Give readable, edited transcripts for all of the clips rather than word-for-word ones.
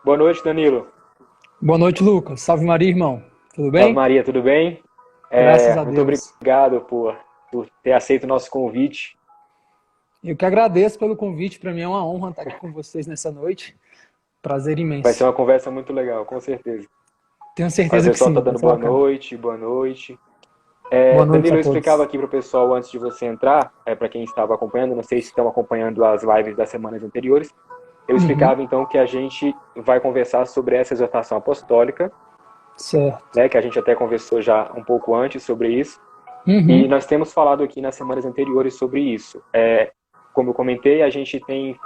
Boa noite, Danilo. Boa noite, Lucas. Salve Maria, irmão. Tudo Salve bem? Maria, tudo bem? Graças a Muito Deus. obrigado por ter aceito o nosso convite. Eu que agradeço pelo convite. Para mim é uma honra estar aqui com vocês nessa noite. Prazer Vai ser imenso. uma conversa muito legal, com certeza. Tenho Olha, o certeza que pessoal está sim. Vai dando ser boa bacana. noite, boa noite. Boa noite Danilo, a eu explicava todos. aqui para o pessoal antes de você entrar, para quem estava acompanhando, não sei se estão acompanhando as lives das semanas anteriores, eu Uhum. explicava então que a gente vai conversar sobre essa exortação apostólica, Certo. né, que a gente até conversou já um pouco antes sobre isso. E Uhum. nós temos falado aqui nas semanas anteriores sobre isso. Como eu comentei, a gente tem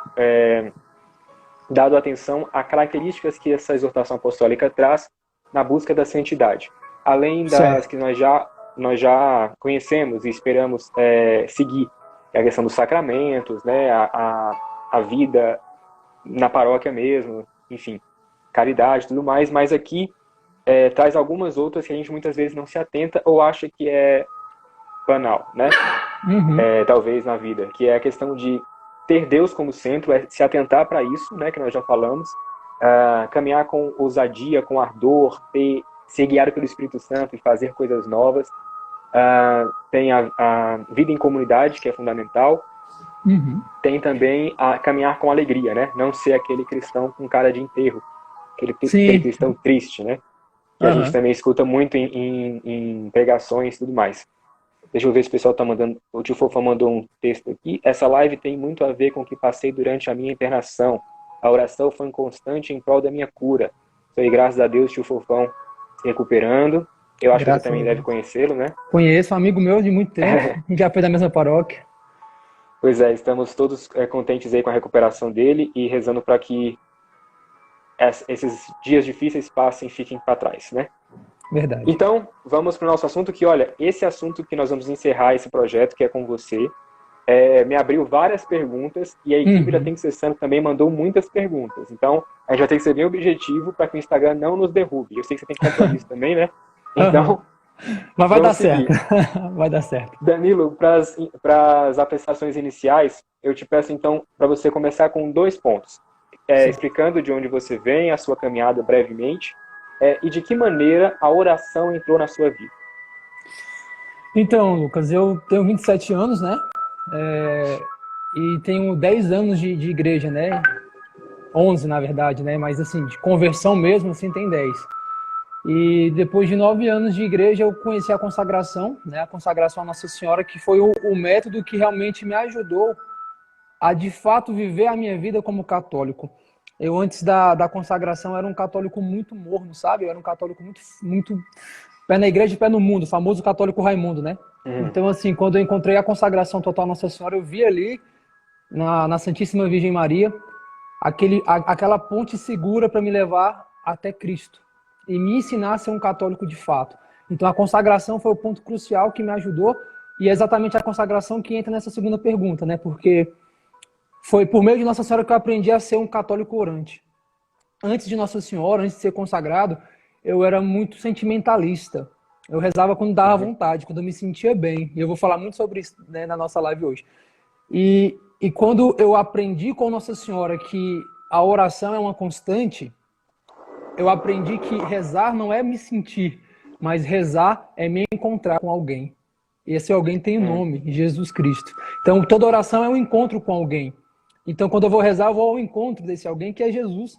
dado atenção a características que essa exortação apostólica traz na busca da santidade. Além das que Certo. nós já conhecemos e esperamos seguir, que é a questão dos sacramentos, né, a vida na paróquia mesmo, enfim, caridade e tudo mais, mas aqui traz algumas outras que a gente muitas vezes não se atenta ou acha que é banal, né? Uhum. Talvez na vida, que é a questão de ter Deus como centro, se atentar para isso, né, que nós já falamos, caminhar com ousadia, com ardor, ser guiado pelo Espírito Santo e fazer coisas novas. Tem a vida em comunidade, que é fundamental. Uhum. Tem também a caminhar com alegria, né? Não ser aquele cristão com cara de enterro, aquele Sim. cristão triste, né? Que a gente Aham. também escuta muito em pregações e tudo mais. Deixa eu ver se o pessoal está mandando. O tio Fofão mandou um texto aqui. Essa live tem muito a ver com o que passei durante a minha internação. A oração foi constante em prol da minha cura. Foi graças a Deus, tio Fofão se recuperando. Eu acho que você Graças também a deve Deus. conhecê-lo, né? Conheço um amigo meu de muito tempo. A gente já foi da mesma paróquia. Pois é, estamos todos contentes aí com a recuperação dele e rezando para que esses dias difíceis passem e fiquem para trás, né? Verdade. Então, vamos para o nosso assunto, que olha, esse assunto que nós vamos encerrar esse projeto, que é com você, me abriu várias perguntas e a equipe da Uhum. Tem que Ser Santo também mandou muitas perguntas. Então, a gente vai ter que ser bem objetivo para que o Instagram não nos derrube. Eu sei que você tem compromisso também, né? Aham. Então, Mas vai dar vamos certo. seguir. Vai dar certo. Danilo, para as apreciações iniciais, eu te peço então para você começar com dois pontos. Certo. Explicando de onde você vem, a sua caminhada brevemente, e de que maneira a oração entrou na sua vida. Então, Lucas, eu tenho 27 anos, né? E tenho 10 anos de igreja, né? 11 na verdade, né? Mas assim, de conversão mesmo, assim, tem 10. E depois de 9 anos de igreja, eu conheci a consagração, né? A consagração à Nossa Senhora, que foi o método que realmente me ajudou a, de fato, viver a minha vida como católico. Eu, antes da consagração, era um católico muito morno, sabe? Eu era um católico muito pé na igreja e pé no mundo, o famoso católico Raimundo, né? Uhum. Então, assim, quando eu encontrei a consagração total à Nossa Senhora, eu vi ali, na Santíssima Virgem Maria, aquela ponte segura para me levar até Cristo e me ensinar a ser um católico de fato. Então, a consagração foi o ponto crucial que me ajudou, e é exatamente a consagração que entra nessa segunda pergunta, né? Porque foi por meio de Nossa Senhora que eu aprendi a ser um católico orante. Antes de Nossa Senhora, antes de ser consagrado, eu era muito sentimentalista. Eu rezava quando dava Uhum. vontade, quando eu me sentia bem. E eu vou falar muito sobre isso, né, na nossa live hoje. E quando eu aprendi com Nossa Senhora que a oração é uma constante, eu aprendi que rezar não é me sentir, mas rezar é me encontrar com alguém. E esse alguém tem o Uhum. nome, Jesus Cristo. Então, toda oração é um encontro com alguém. Então, quando eu vou rezar, eu vou ao encontro desse alguém que é Jesus.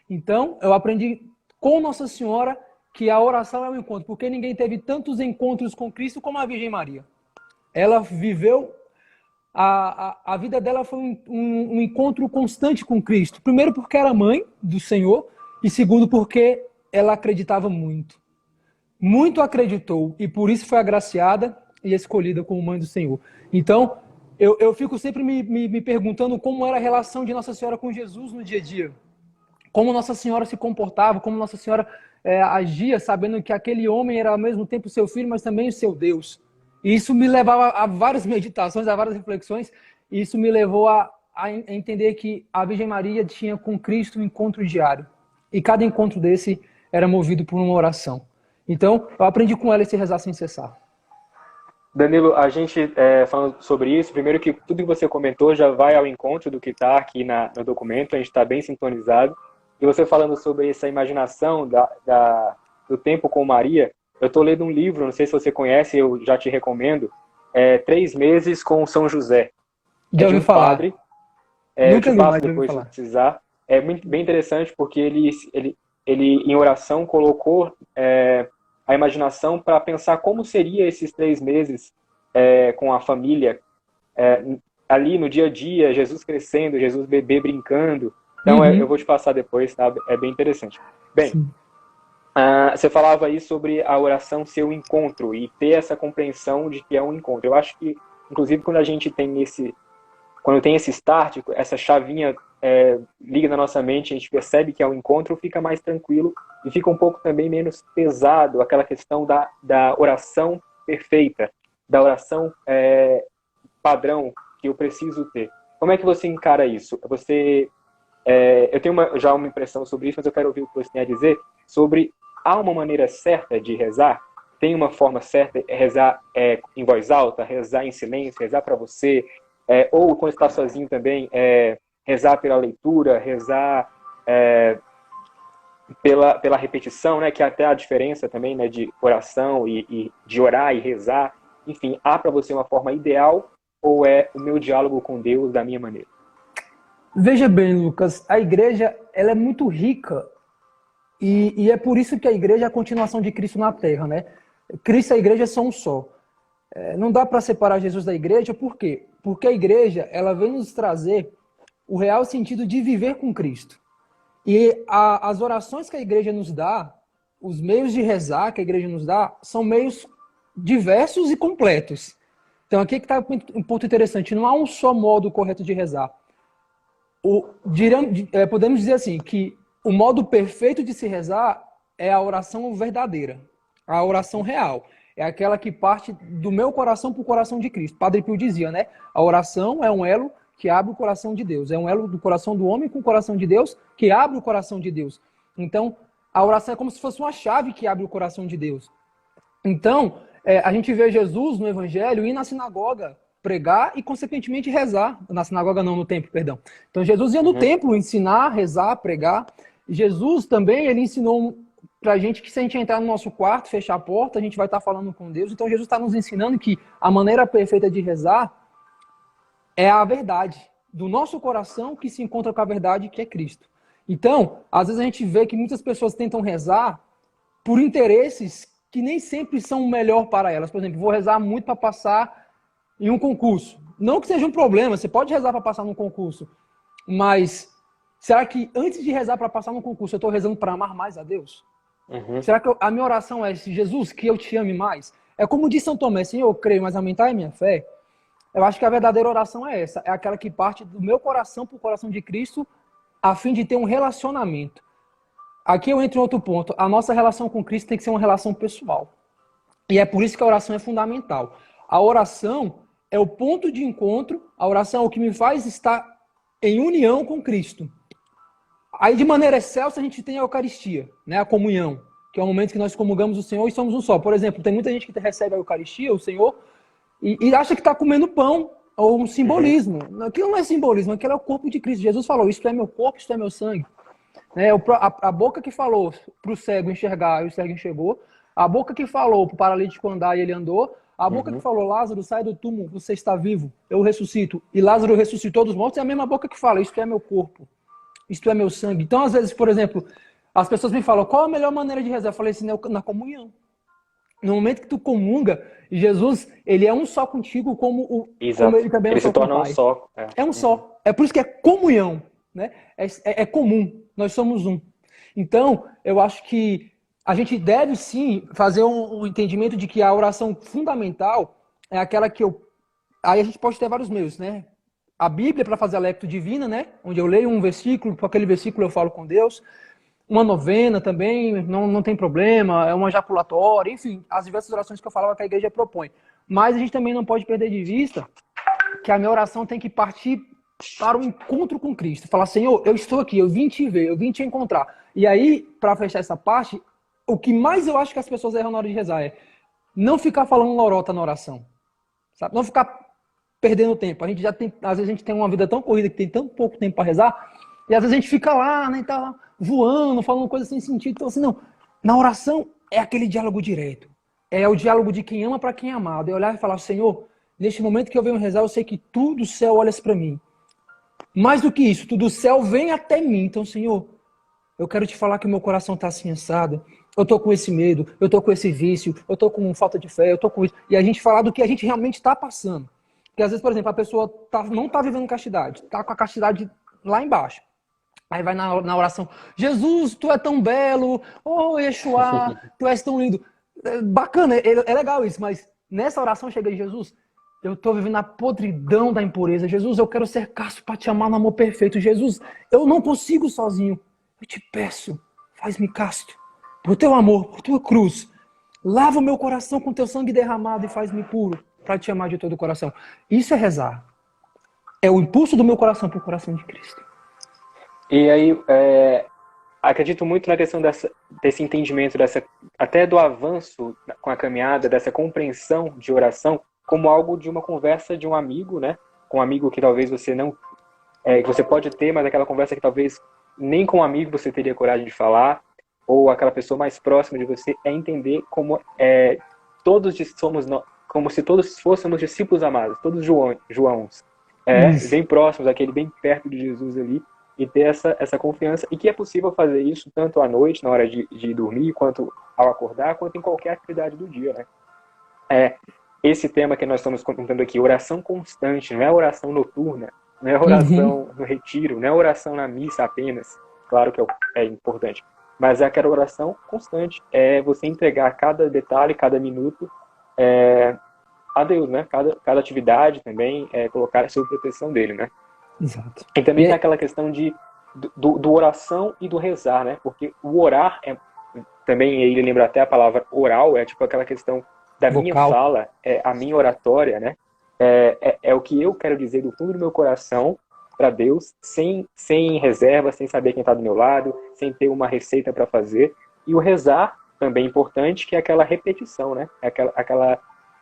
Então, eu aprendi com Nossa Senhora que a oração é um encontro, porque ninguém teve tantos encontros com Cristo como a Virgem Maria. Ela viveu, a vida dela foi um encontro constante com Cristo. Primeiro, porque era mãe do Senhor, e segundo, porque ela acreditava muito. Muito acreditou, e por isso foi agraciada e escolhida como mãe do Senhor. Então, eu fico sempre me perguntando como era a relação de Nossa Senhora com Jesus no dia a dia. Como Nossa Senhora se comportava, como Nossa Senhora agia, sabendo que aquele homem era ao mesmo tempo seu filho, mas também o seu Deus. E isso me levava a várias meditações, a várias reflexões, e isso me levou a entender que a Virgem Maria tinha com Cristo um encontro diário. E cada encontro desse era movido por uma oração. Então, eu aprendi com ela esse rezar sem cessar. Danilo, a gente falando sobre isso, primeiro que tudo que você comentou já vai ao encontro do que está aqui no documento, a gente está bem sintonizado. E você falando sobre essa imaginação do tempo com Maria, eu estou lendo um livro, não sei se você conhece, eu já te recomendo, 3 meses com São José. É Já de ouvi um falar. padre, eu Nunca te li, passo mas já ouvi depois se falar. precisar. É muito, bem interessante porque ele em oração, colocou a imaginação para pensar como seria esses 3 meses com a família, é, ali no dia a dia, Jesus crescendo, Jesus bebê brincando. Então, eu vou Uhum. te passar depois, tá? É bem interessante. Bem, Sim. você falava aí sobre a oração ser um encontro e ter essa compreensão de que é um encontro. Eu acho que, inclusive, quando tem esse start, essa chavinha liga na nossa mente, a gente percebe que é um encontro, fica mais tranquilo e fica um pouco também menos pesado aquela questão da oração perfeita, da oração padrão que eu preciso ter. Como é que você encara isso? Eu tenho já uma impressão sobre isso, mas eu quero ouvir o que você tem a dizer sobre há uma maneira certa de rezar? Tem uma forma certa de rezar em voz alta, rezar em silêncio, rezar para você, ou quando está sozinho também, rezar pela leitura, rezar pela repetição, né, que é até a diferença também, né, de oração e de orar e rezar. Enfim, há para você uma forma ideal ou é o meu diálogo com Deus da minha maneira? Veja bem, Lucas, a igreja ela é muito rica e é por isso que a igreja é a continuação de Cristo na Terra, né? Cristo e a igreja são um só. Não dá para separar Jesus da igreja, por quê? Porque a igreja ela vem nos trazer o real sentido de viver com Cristo. E as orações que a igreja nos dá, os meios de rezar que a igreja nos dá, são meios diversos e completos. Então aqui que está um ponto interessante, não há um só modo correto de rezar. Podemos dizer assim, que o modo perfeito de se rezar é a oração verdadeira, a oração real. É aquela que parte do meu coração para o coração de Cristo. Padre Pio dizia, né? A oração é um elo que abre o coração de Deus. É um elo do coração do homem com o coração de Deus que abre o coração de Deus. Então, a oração é como se fosse uma chave que abre o coração de Deus. Então, a gente vê Jesus no Evangelho ir na sinagoga pregar e, consequentemente, rezar. Na sinagoga não, no templo, perdão. Então, Jesus ia no Uhum. templo ensinar, rezar, pregar. Jesus também, ele ensinou pra gente que se a gente entrar no nosso quarto, fechar a porta, a gente vai estar falando com Deus. Então, Jesus está nos ensinando que a maneira perfeita de rezar é a verdade do nosso coração que se encontra com a verdade que é Cristo. Então, às vezes a gente vê que muitas pessoas tentam rezar por interesses que nem sempre são o melhor para elas. Por exemplo, vou rezar muito para passar em um concurso. Não que seja um problema, você pode rezar para passar num concurso, mas será que antes de rezar para passar num concurso, eu estou rezando para amar mais a Deus? Uhum. Será que a minha oração é, Jesus, que eu te ame mais? É como diz São Tomé, Senhor, eu creio, mas aumentar a minha fé. Eu acho que a verdadeira oração é essa, é aquela que parte do meu coração para o coração de Cristo, a fim de ter um relacionamento. Aqui eu entro em outro ponto. A nossa relação com Cristo tem que ser uma relação pessoal. E é por isso que a oração é fundamental. A oração é o ponto de encontro, a oração é o que me faz estar em união com Cristo. Aí, de maneira excelsa, a gente tem a Eucaristia, né? A comunhão, que é o momento que nós comungamos o Senhor e somos um só. Por exemplo, tem muita gente que recebe a Eucaristia, o Senhor, e acha que está comendo pão, ou um Uhum. simbolismo. Aquilo não é simbolismo, aquilo é o corpo de Cristo. Jesus falou, isto é meu corpo, isto é meu sangue. A boca que falou para o cego enxergar e o cego enxergou, a boca que falou para o paralítico andar e ele andou, a boca que Uhum. falou, Lázaro, sai do túmulo, você está vivo, eu ressuscito. E Lázaro ressuscitou dos mortos, é a mesma boca que fala, isto é meu corpo, isto é meu sangue. Então, às vezes, por exemplo, as pessoas me falam, qual a melhor maneira de rezar? Eu falei assim, na comunhão. No momento que tu comunga, Jesus, ele é um só contigo, como Exato. ele também é um Ele se só com o torna um Pai. só. É um Uhum. só. É por isso que é comunhão, né? É comum. Nós somos um. Então, eu acho que a gente deve sim fazer um entendimento de que a oração fundamental é aquela que eu. Aí a gente pode ter vários meios, né? A Bíblia para fazer a lectio divina, né? Onde eu leio um versículo, com aquele versículo eu falo com Deus. Uma novena também, não tem problema, é uma ejaculatória, enfim, as diversas orações que eu falava que a igreja propõe. Mas a gente também não pode perder de vista que a minha oração tem que partir para o encontro com Cristo. Falar, Senhor, eu estou aqui, eu vim te ver, eu vim te encontrar. E aí, para fechar essa parte, o que mais eu acho que as pessoas erram na hora de rezar é não ficar falando lorota na oração. Sabe? Não ficar perdendo tempo. A gente já tem, às vezes a gente tem uma vida tão corrida que tem tão pouco tempo para rezar, e às vezes a gente fica lá, né, tá lá. voando, falando coisas sem sentido. Então, assim, não. Na oração é aquele diálogo direto. É o diálogo de quem ama para quem é amado. É olhar e falar, Senhor, neste momento que eu venho rezar, eu sei que tu do céu olhas para mim. Mais do que isso, tu do céu vem até mim. Então, Senhor, eu quero te falar que o meu coração está assim assado. Eu tô com esse medo, eu tô com esse vício, eu tô com falta de fé, eu tô com isso. E a gente falar do que a gente realmente está passando. Porque às vezes, por exemplo, a pessoa não tá vivendo castidade, tá com a castidade lá embaixo. Aí vai na oração, Jesus, tu é tão belo, oh Yeshua, tu és tão lindo. É bacana, é legal isso, mas nessa oração chega em Jesus, eu estou vivendo a podridão da impureza. Jesus, eu quero ser casto para te amar no amor perfeito. Jesus, eu não consigo sozinho. Eu te peço, faz-me casto. Por teu amor, por tua cruz. Lava o meu coração com teu sangue derramado e faz-me puro para te amar de todo o coração. Isso é rezar. É o impulso do meu coração para o coração de Cristo. E aí, acredito muito na questão desse entendimento, até do avanço com a caminhada, dessa compreensão de oração, como algo de uma conversa de um amigo, né? Com um amigo que talvez você não... que você pode ter, mas aquela conversa que talvez nem com um amigo você teria coragem de falar, ou aquela pessoa mais próxima de você, é entender como todos somos... como se todos fôssemos discípulos amados, todos Joãos. Bem próximos, aquele bem perto de Jesus ali, e ter essa confiança, e que é possível fazer isso tanto à noite, na hora de dormir, quanto ao acordar, quanto em qualquer atividade do dia, né? Esse tema que nós estamos comentando aqui, oração constante, não é oração noturna, não é oração no retiro, não é oração na missa apenas, claro que é importante, mas é aquela oração constante, é você entregar cada detalhe, cada minuto a Deus, né? Cada atividade também, colocar sob proteção dele, né? Exato. E também tem aquela questão do oração e do rezar, né? Porque o orar também, ele lembra até a palavra oral, é tipo aquela questão da vocal. Minha fala, a minha oratória, né? É o que eu quero dizer do fundo do meu coração para Deus, sem reserva, sem saber quem está do meu lado, sem ter uma receita para fazer. E o rezar, também importante, que é aquela repetição, né?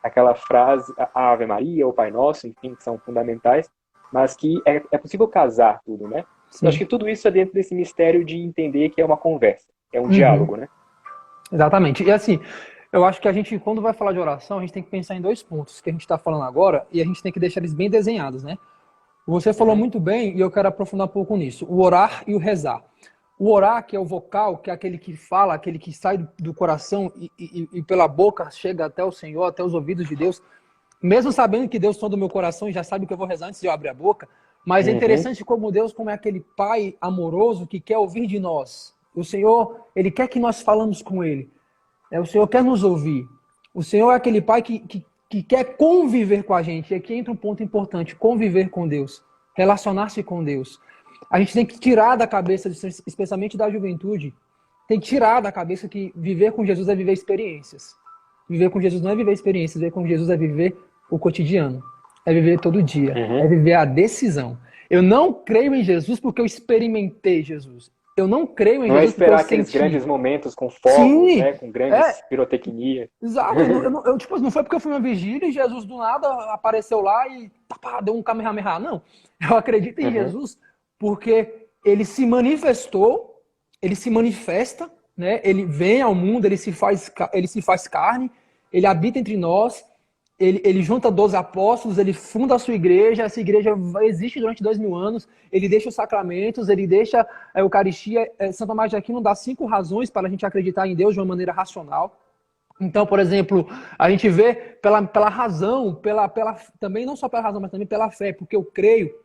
Aquela frase, a Ave Maria, o Pai Nosso, enfim, que são fundamentais, mas que é possível casar tudo, né? Eu acho que tudo isso é dentro desse mistério de entender que é uma conversa, é um diálogo, né? Exatamente. E assim, eu acho que a gente, quando vai falar de oração, a gente tem que pensar em 2 pontos que a gente está falando agora, e a gente tem que deixar eles bem desenhados, né? Você falou muito bem, e eu quero aprofundar um pouco nisso. O orar e o rezar. O orar, que é o vocal, que é aquele que fala, aquele que sai do coração e pela boca chega até o Senhor, até os ouvidos de Deus, mesmo sabendo que Deus sonda o meu coração e já sabe o que eu vou rezar antes de eu abrir a boca, mas é interessante como Deus, como é aquele Pai amoroso que quer ouvir de nós. O Senhor, Ele quer que nós falamos com Ele. O Senhor quer nos ouvir. O Senhor é aquele Pai que quer conviver com a gente. E aqui entra um ponto importante, conviver com Deus, relacionar-se com Deus. A gente tem que tirar da cabeça, especialmente da juventude, tem que tirar da cabeça que viver com Jesus é viver experiências. Viver com Jesus não é viver experiências, viver com Jesus é viver o cotidiano. É viver todo dia. É viver a decisão. Eu não creio em Jesus porque eu experimentei Jesus. Eu não creio em não Jesus porque eu senti. Não é esperar aqueles senti. grandes momentos com fogos, né, com grandes pirotecnia. Exato. Tipo, não foi porque eu fui uma vigília e Jesus do nada apareceu lá e deu um kamehameha. Não. Eu acredito em Jesus porque ele se manifestou, ele se manifesta, né? Ele vem ao mundo, ele se faz carne, ele habita entre nós, ele junta 12 apóstolos, ele funda a sua igreja, essa igreja existe durante 2000 anos, ele deixa os sacramentos, ele deixa a Eucaristia. Santa Maria de Aquino dá 5 razões para a gente acreditar em Deus de uma maneira racional. Então, por exemplo, a gente vê pela razão, também não só pela razão, mas também pela fé, porque eu creio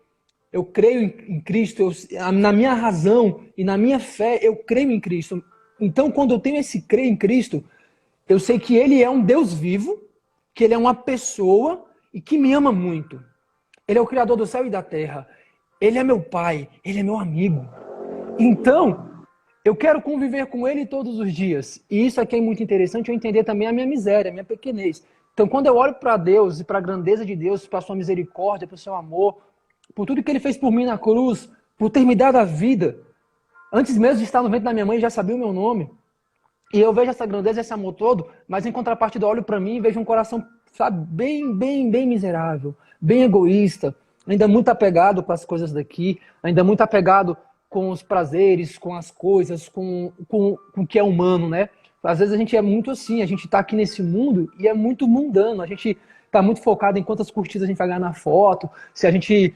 em Cristo, na minha razão e na minha fé, eu creio em Cristo. Então, quando eu tenho esse crer em Cristo, eu sei que Ele é um Deus vivo, que Ele é uma pessoa e que me ama muito. Ele é o Criador do céu e da terra. Ele é meu Pai, Ele é meu amigo. Então, eu quero conviver com Ele todos os dias. E isso aqui é muito interessante, eu entender também a minha miséria, a minha pequenez. Então, quando eu olho para Deus e para a grandeza de Deus, para a sua misericórdia, para o seu amor, por tudo que Ele fez por mim na cruz, por ter me dado a vida, antes mesmo de estar no ventre da minha mãe, já sabia o meu nome. E eu vejo essa grandeza, esse amor todo, mas em contrapartida eu olho para mim e vejo um coração, sabe, bem miserável, bem egoísta, ainda muito apegado com as coisas daqui, ainda muito apegado com os prazeres, com as coisas, com o que é humano, né? Às vezes a gente é muito assim, a gente está aqui nesse mundo e é muito mundano, a gente está muito focado em quantas curtidas a gente vai ganhar na foto, se a gente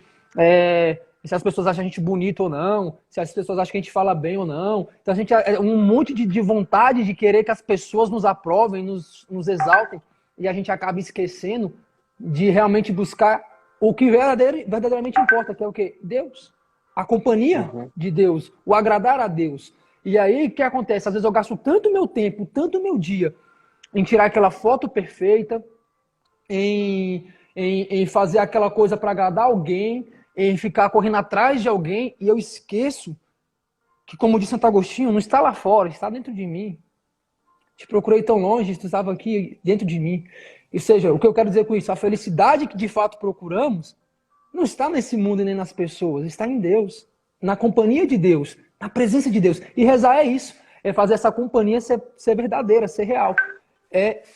se as pessoas acham a gente bonito ou não, se as pessoas acham que a gente fala bem ou não. Então a gente é um monte de vontade de querer que as pessoas nos aprovem, nos exaltem, e a gente acaba esquecendo de realmente buscar o que verdadeiramente importa, que é o quê? Deus. A companhia de Deus, o agradar a Deus. E aí, o que acontece? Às vezes eu gasto tanto meu tempo, tanto meu dia em tirar aquela foto perfeita, em fazer aquela coisa para agradar alguém, em ficar correndo atrás de alguém, e eu esqueço que, como disse Santo Agostinho, não está lá fora, está dentro de mim. Te procurei tão longe, tu estava aqui dentro de mim. Ou seja, o que eu quero dizer com isso? A felicidade que de fato procuramos não está nesse mundo e nem nas pessoas, está em Deus, na companhia de Deus, na presença de Deus. E rezar é isso, é fazer essa companhia ser verdadeira, ser real.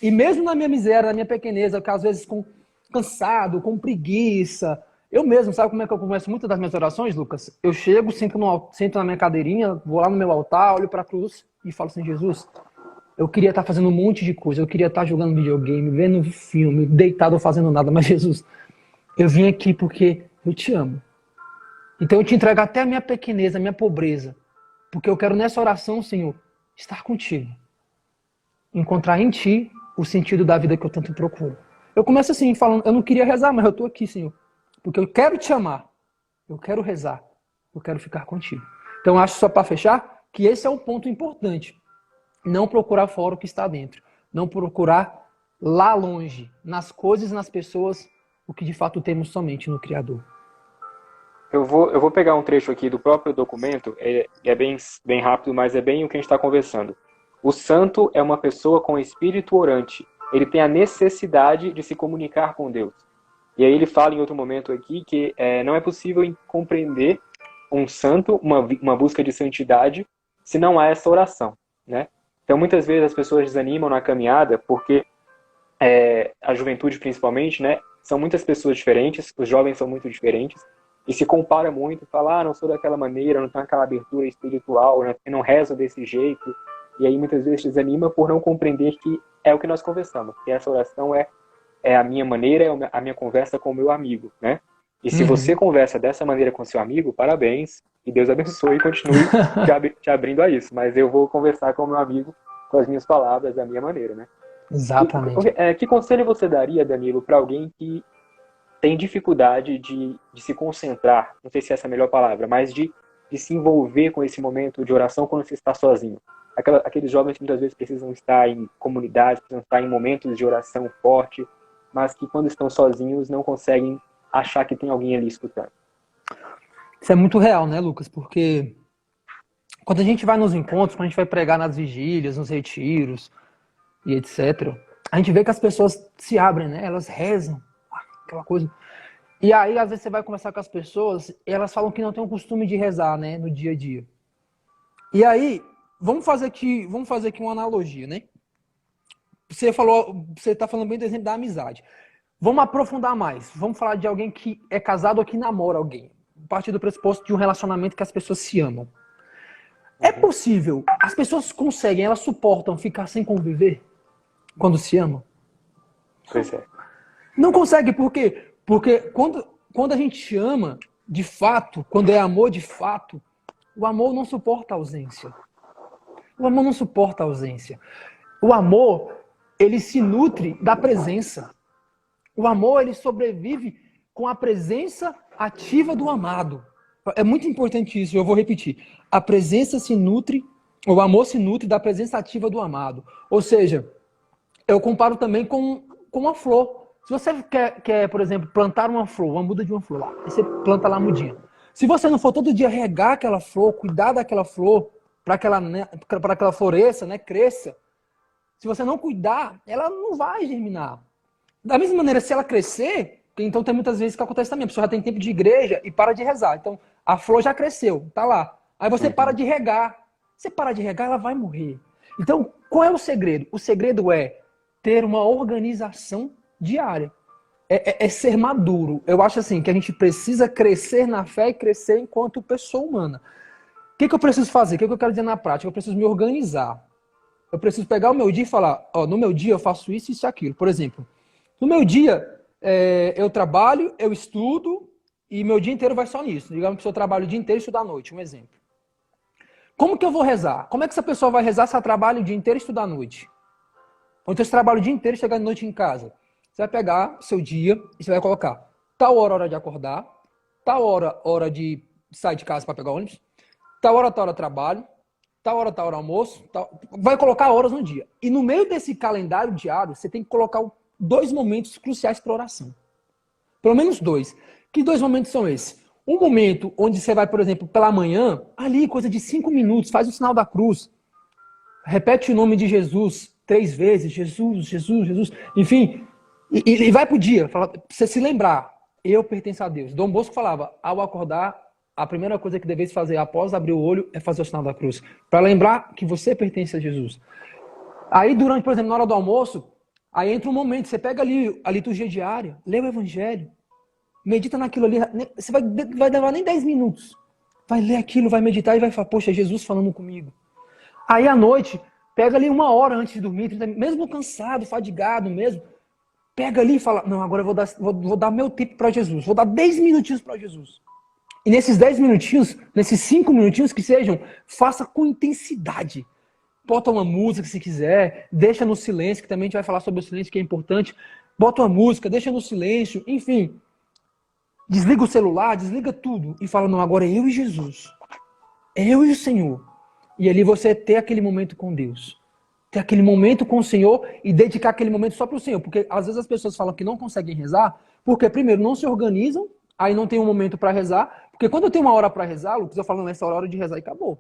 E mesmo na minha miséria, na minha pequeneza, que às vezes cansado, com preguiça, eu mesmo, sabe como é que eu começo muitas das minhas orações, Lucas? Eu chego, sento na minha cadeirinha, vou lá no meu altar, olho para a cruz e falo assim, Jesus, eu queria estar fazendo um monte de coisa, eu queria estar jogando videogame, vendo filme, deitado ou fazendo nada, mas Jesus, eu vim aqui porque eu te amo. Então eu te entrego até a minha pequeneza, a minha pobreza, porque eu quero nessa oração, Senhor, estar contigo. Encontrar em ti o sentido da vida que eu tanto procuro. Eu começo assim, falando, eu não queria rezar, mas eu estou aqui, Senhor. Porque eu quero te amar, eu quero rezar, eu quero ficar contigo. Então acho, só para fechar, que esse é um ponto importante. Não procurar fora o que está dentro. Não procurar lá longe, nas coisas, nas pessoas, o que de fato temos somente no Criador. Eu vou pegar um trecho aqui do próprio documento, é bem rápido, mas é bem o que a gente está conversando. O santo é uma pessoa com espírito orante. Ele tem a necessidade de se comunicar com Deus. E aí ele fala em outro momento aqui que não é possível compreender um santo, uma busca de santidade, se não há essa oração, né? Então muitas vezes as pessoas desanimam na caminhada porque a juventude principalmente, né? São muitas pessoas diferentes, os jovens são muito diferentes, e se compara muito, fala, não sou daquela maneira, não tenho aquela abertura espiritual, né? Eu não rezo desse jeito. E aí muitas vezes desanima por não compreender que é o que nós conversamos, que essa oração é a minha maneira, é a minha conversa com o meu amigo, né? E se você conversa dessa maneira com seu amigo, parabéns, e Deus abençoe e continue te abrindo a isso. Mas eu vou conversar com o meu amigo com as minhas palavras, da minha maneira, né? Exatamente. Que conselho você daria, Danilo, para alguém que tem dificuldade de se concentrar, não sei se essa é a melhor palavra, mas de se envolver com esse momento de oração quando você está sozinho? Aqueles jovens que muitas vezes precisam estar em comunidades, precisam estar em momentos de oração forte, mas que quando estão sozinhos não conseguem achar que tem alguém ali escutando. Isso é muito real, né, Lucas? Porque quando a gente vai nos encontros, quando a gente vai pregar nas vigílias, nos retiros e etc., a gente vê que as pessoas se abrem, né? Elas rezam, aquela coisa. E aí, às vezes, você vai conversar com as pessoas e elas falam que não tem o costume de rezar, né, no dia a dia. E aí, vamos fazer aqui uma analogia, né? Você está falando bem do exemplo da amizade. Vamos aprofundar mais. Vamos falar de alguém que é casado ou que namora alguém. A partir do pressuposto de um relacionamento que as pessoas se amam. É possível, as pessoas conseguem, elas suportam ficar sem conviver quando se amam? Pois é. Não consegue, por quê? Porque quando a gente ama, de fato, quando é amor de fato, o amor não suporta a ausência. O amor não suporta a ausência. O amor, ele se nutre da presença. O amor, ele sobrevive com a presença ativa do amado. É muito importante isso, eu vou repetir. A presença se nutre, o amor se nutre da presença ativa do amado. Ou seja, eu comparo também com uma flor. Se você quer, por exemplo, plantar uma flor, uma muda de uma flor lá, aí você planta lá a mudinha. Se você não for todo dia regar aquela flor, cuidar daquela flor, para que ela floresça, né, cresça, se você não cuidar, ela não vai germinar. Da mesma maneira, se ela crescer, então tem muitas vezes que acontece também, a pessoa já tem tempo de igreja e para de rezar. Então, a flor já cresceu, tá lá. Aí você para de regar. Você para de regar, ela vai morrer. Então, qual é o segredo? O segredo é ter uma organização diária. É ser maduro. Eu acho assim, que a gente precisa crescer na fé e crescer enquanto pessoa humana. que eu preciso fazer? O que eu quero dizer na prática? Eu preciso me organizar. Eu preciso pegar o meu dia e falar, ó, no meu dia eu faço isso, isso e aquilo. Por exemplo, no meu dia eu trabalho, eu estudo e meu dia inteiro vai só nisso. Digamos que eu trabalho o dia inteiro e estudo à noite, um exemplo. Como que eu vou rezar? Como é que essa pessoa vai rezar se ela trabalha o dia inteiro e estuda à noite? Ou então você trabalha o dia inteiro e chega à noite em casa. Você vai pegar seu dia e você vai colocar tal hora de acordar, tal hora de sair de casa para pegar ônibus, tal hora trabalho, tal hora almoço, vai colocar horas no dia. E no meio desse calendário diário, você tem que colocar 2 momentos cruciais para oração. Pelo menos 2. Que 2 momentos são esses? Um momento onde você vai, por exemplo, pela manhã, ali, coisa de 5 minutos, faz o sinal da cruz, repete o nome de Jesus 3 vezes, Jesus, Jesus, Jesus, enfim, e vai pro dia, pra você se lembrar, eu pertenço a Deus. Dom Bosco falava, ao acordar, a primeira coisa que deveis fazer após abrir o olho é fazer o sinal da cruz, para lembrar que você pertence a Jesus. Aí, durante, por exemplo, na hora do almoço, aí entra um momento, você pega ali a liturgia diária, lê o evangelho, medita naquilo ali, você vai levar nem 10 minutos. Vai ler aquilo, vai meditar e vai falar, poxa, Jesus falando comigo. Aí à noite, pega ali 1 hora antes de dormir, mesmo cansado, fadigado mesmo, pega ali e fala, não, agora eu vou dar meu tempo para Jesus, vou dar 10 minutinhos para Jesus. E nesses 10 minutinhos, nesses 5 minutinhos que sejam, faça com intensidade. Bota uma música se quiser, deixa no silêncio, que também a gente vai falar sobre o silêncio, que é importante. Bota uma música, deixa no silêncio, enfim. Desliga o celular, desliga tudo e fala, não, agora é eu e Jesus. É eu e o Senhor. E ali você ter aquele momento com Deus. Ter aquele momento com o Senhor e dedicar aquele momento só para o Senhor. Porque às vezes as pessoas falam que não conseguem rezar, porque primeiro não se organizam, aí não tem um momento para rezar. Porque quando eu tenho uma hora para rezar, Lucas, eu falo, nessa hora de rezar e acabou.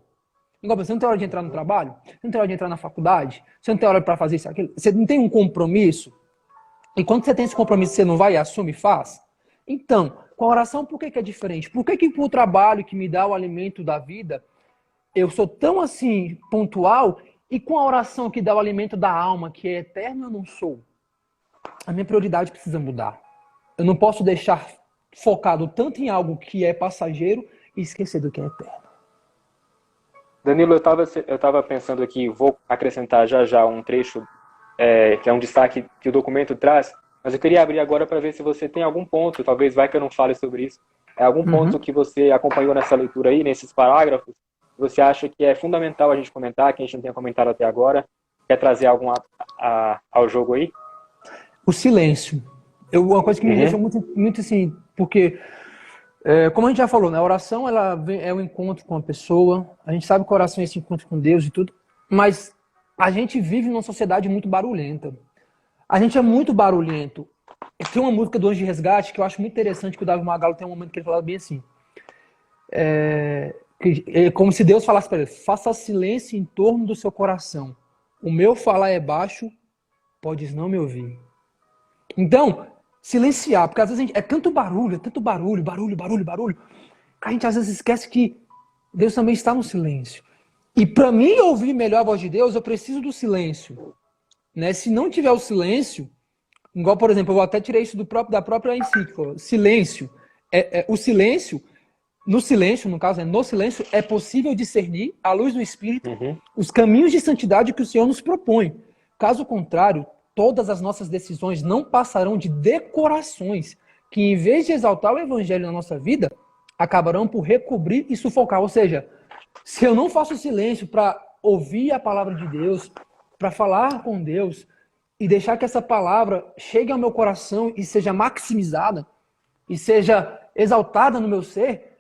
Igual, você não tem hora de entrar no trabalho, você não tem hora de entrar na faculdade, você não tem hora para fazer isso, aquilo, você não tem um compromisso. E quando você tem esse compromisso, você não vai e assume e faz? Então, com a oração, por que é diferente? Por que o trabalho que me dá o alimento da vida, eu sou tão assim, pontual, e com a oração que dá o alimento da alma, que é eterno, eu não sou? A minha prioridade precisa mudar. Eu não posso deixar focado tanto em algo que é passageiro e esquecer do que é eterno. Danilo, eu estava pensando aqui, vou acrescentar já um trecho, que é um destaque que o documento traz, mas eu queria abrir agora para ver se você tem algum ponto, talvez vai que eu não fale sobre isso, algum ponto que você acompanhou nessa leitura aí, nesses parágrafos, você acha que é fundamental a gente comentar, que a gente não tenha comentado até agora, quer trazer algum ao jogo aí? O silêncio. Uma coisa que me deixa muito assim, porque, como a gente já falou, né, a oração é um encontro com a pessoa, a gente sabe que a oração é esse encontro com Deus e tudo, mas a gente vive numa sociedade muito barulhenta. A gente é muito barulhento. Tem uma música do Anjo de Resgate que eu acho muito interessante, que o Davi Magalo tem um momento que ele fala bem assim. Como se Deus falasse para ele, faça silêncio em torno do seu coração. O meu falar é baixo, podes não me ouvir. Então, silenciar, porque às vezes é tanto barulho, barulho, que a gente às vezes esquece que Deus também está no silêncio. E para mim ouvir melhor a voz de Deus, eu preciso do silêncio. Né? Se não tiver o silêncio, igual, por exemplo, eu até tirei isso da própria encíclica, silêncio. O silêncio, no silêncio, no caso, no silêncio, é possível discernir, à luz do Espírito, os caminhos de santidade que o Senhor nos propõe. Caso contrário, todas as nossas decisões não passarão de decorações, que em vez de exaltar o Evangelho na nossa vida, acabarão por recobrir e sufocar. Ou seja, se eu não faço silêncio para ouvir a palavra de Deus, para falar com Deus e deixar que essa palavra chegue ao meu coração e seja maximizada e seja exaltada no meu ser,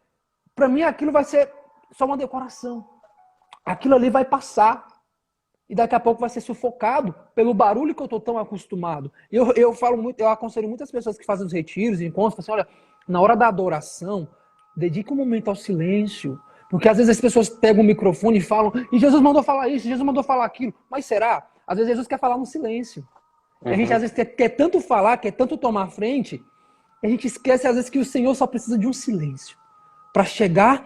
para mim aquilo vai ser só uma decoração. Aquilo ali vai passar e daqui a pouco vai ser sufocado pelo barulho que eu estou tão acostumado. Eu falo muito, eu aconselho muitas pessoas que fazem os retiros, encontros, assim, olha, na hora da adoração, dedique um momento ao silêncio. Porque às vezes as pessoas pegam o microfone e falam, e Jesus mandou falar isso, Jesus mandou falar aquilo. Mas será? Às vezes Jesus quer falar no silêncio. A gente às vezes quer tanto falar, quer tanto tomar frente, a gente esquece às vezes que o Senhor só precisa de um silêncio para chegar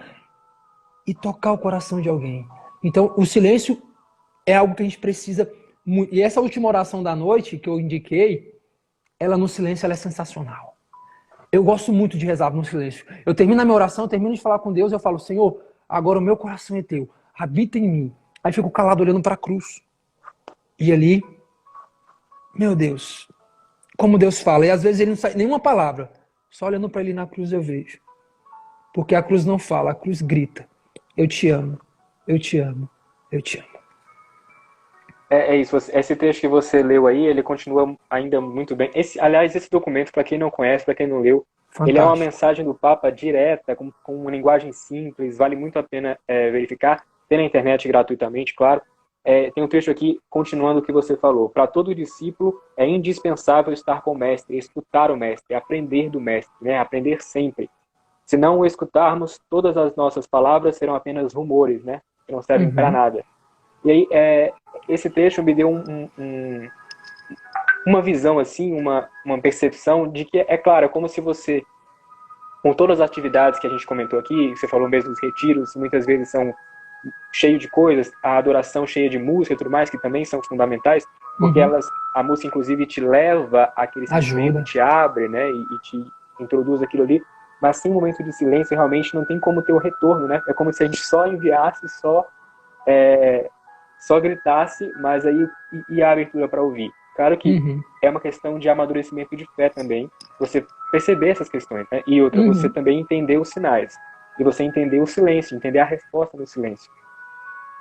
e tocar o coração de alguém. Então o silêncio é algo que a gente precisa muito. E essa última oração da noite que eu indiquei, ela no silêncio ela é sensacional. Eu gosto muito de rezar no silêncio. Eu termino a minha oração, eu termino de falar com Deus, eu falo, Senhor, agora o meu coração é teu, habita em mim. Aí fico calado olhando para a cruz. E ali, meu Deus, como Deus fala. E às vezes ele não sai nenhuma palavra. Só olhando para ele na cruz eu vejo. Porque a cruz não fala, a cruz grita. Eu te amo, eu te amo, eu te amo. É isso, esse trecho que você leu aí, ele continua ainda muito bem. Aliás, esse documento, para quem não conhece, para quem não leu, ele é uma Fantástico. mensagem do Papa direta, com uma linguagem simples, vale muito a pena verificar. Tem na internet gratuitamente, claro. Tem um trecho aqui, continuando o que você falou. Para todo discípulo é indispensável estar com o mestre, escutar o mestre, aprender do mestre, né? Aprender sempre. Se não o escutarmos, todas as nossas palavras serão apenas rumores, né? Que não servem para Uhum, nada. E aí, esse trecho me deu uma visão, assim, uma percepção de que, é claro, é como se você, com todas as atividades que a gente comentou aqui, você falou mesmo dos retiros, muitas vezes são cheios de coisas, a adoração cheia de música e tudo mais, que também são fundamentais, porque uhum. a música, inclusive, te leva àquele sentimento, Ajuda. te abre, né, e te introduz aquilo ali, mas sem momento de silêncio, realmente não tem como ter o retorno, né? É como se a gente só enviasse, só gritasse, mas aí e a abertura para ouvir. Claro que Uhum, é uma questão de amadurecimento de fé também, você perceber essas questões, né? E outra, você uhum. também entender os sinais, e você entender o silêncio, entender a resposta no silêncio.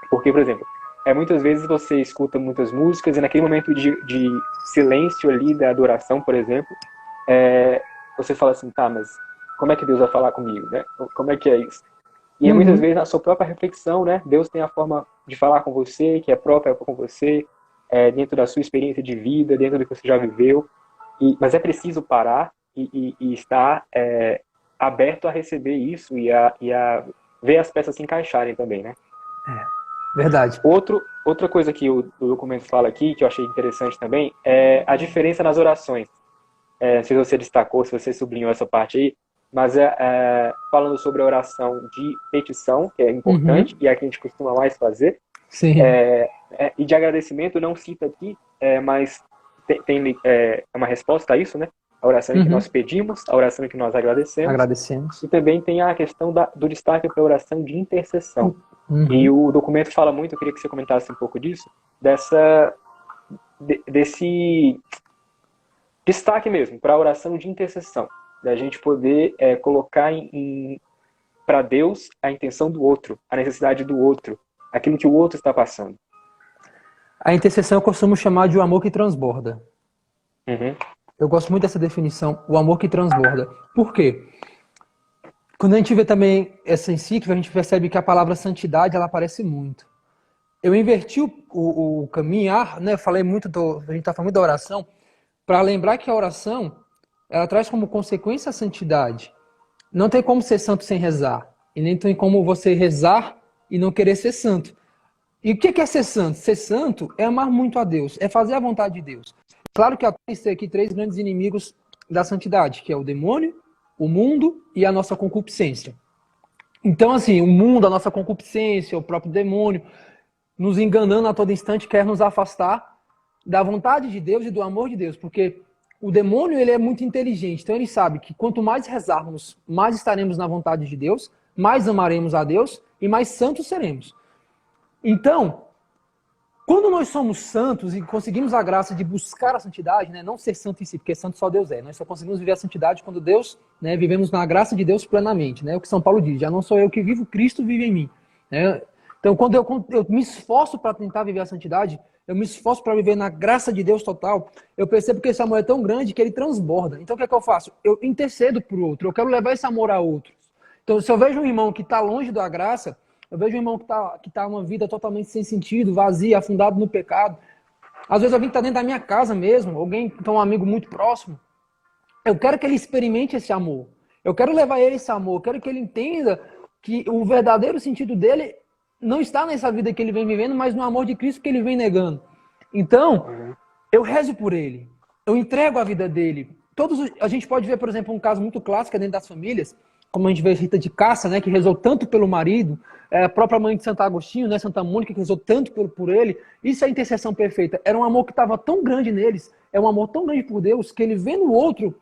Porque, por exemplo, muitas vezes você escuta muitas músicas e naquele momento de silêncio ali da adoração, por exemplo, você fala assim, tá, mas como é que Deus vai falar comigo, né? Como é que é isso? E muitas Uhum. vezes na sua própria reflexão, né? Deus tem a forma de falar com você, que é própria com você, dentro da sua experiência de vida, dentro do que você já viveu. Mas é preciso parar e estar aberto a receber isso e a ver as peças se encaixarem também, né? Verdade. Outra coisa que o documento fala aqui, que eu achei interessante também, é a diferença nas orações. Não sei se você destacou, se você sublinhou essa parte aí, mas falando sobre a oração de petição, que é importante, Uhum. e é a que a gente costuma mais fazer, Sim. e de agradecimento, não cita aqui, mas é uma resposta a isso, né? A oração em que nós Uhum. pedimos, a oração em que nós agradecemos, Agradecemos. e também tem a questão do destaque para a oração de intercessão. E Uhum. o documento fala muito, eu queria que você comentasse um pouco disso, desse destaque mesmo para a oração de intercessão, da gente poder colocar para Deus a intenção do outro, a necessidade do outro, aquilo que o outro está passando. A intercessão eu costumo chamar de o amor que transborda. Uhum, Eu gosto muito dessa definição, o amor que transborda. Por quê? Quando a gente vê também essa encíclica, a gente percebe que a palavra santidade, ela aparece muito. Eu inverti o caminhar, né? Falei muito a gente está falando muito da oração, para lembrar que a oração, ela traz como consequência a santidade. Não tem como ser santo sem rezar. E nem tem como você rezar e não querer ser santo. E o que é ser santo? Ser santo é amar muito a Deus, é fazer a vontade de Deus. Claro que eu tenho aqui três grandes inimigos da santidade, que é o demônio, o mundo e a nossa concupiscência. Então, assim, o mundo, a nossa concupiscência, o próprio demônio, nos enganando a todo instante, quer nos afastar da vontade de Deus e do amor de Deus, porque o demônio, ele é muito inteligente, então ele sabe que quanto mais rezarmos, mais estaremos na vontade de Deus, mais amaremos a Deus e mais santos seremos. Então, quando nós somos santos e conseguimos a graça de buscar a santidade, né, não ser santo em si, porque santo só Deus é, nós só conseguimos viver a santidade quando Deus, né, vivemos na graça de Deus plenamente, né, o que São Paulo diz, já não sou eu que vivo, Cristo vive em mim. Né? Então, quando eu me esforço para tentar viver a santidade, eu me esforço para viver na graça de Deus total, eu percebo que esse amor é tão grande que ele transborda. Então, o que é que eu faço? Eu intercedo por outro, eu quero levar esse amor a outros. Então, se eu vejo um irmão que está longe da graça, eu vejo um irmão que tá uma vida totalmente sem sentido, vazia, afundado no pecado. Às vezes alguém que está dentro da minha casa mesmo, alguém que é um amigo muito próximo. Eu quero que ele experimente esse amor. Eu quero levar ele esse amor. Eu quero que ele entenda que o verdadeiro sentido dele não está nessa vida que ele vem vivendo, mas no amor de Cristo que ele vem negando. Então, uhum, eu rezo por ele. Eu entrego a vida dele. A gente pode ver, por exemplo, um caso muito clássico dentro das famílias, como a gente vê a Rita de Cássia, né, que rezou tanto pelo marido, a própria mãe de Santo Agostinho, né, Santa Mônica, que rezou tanto por ele. Isso é a intercessão perfeita. Era um amor que estava tão grande neles, é um amor tão grande por Deus, que ele vê no outro,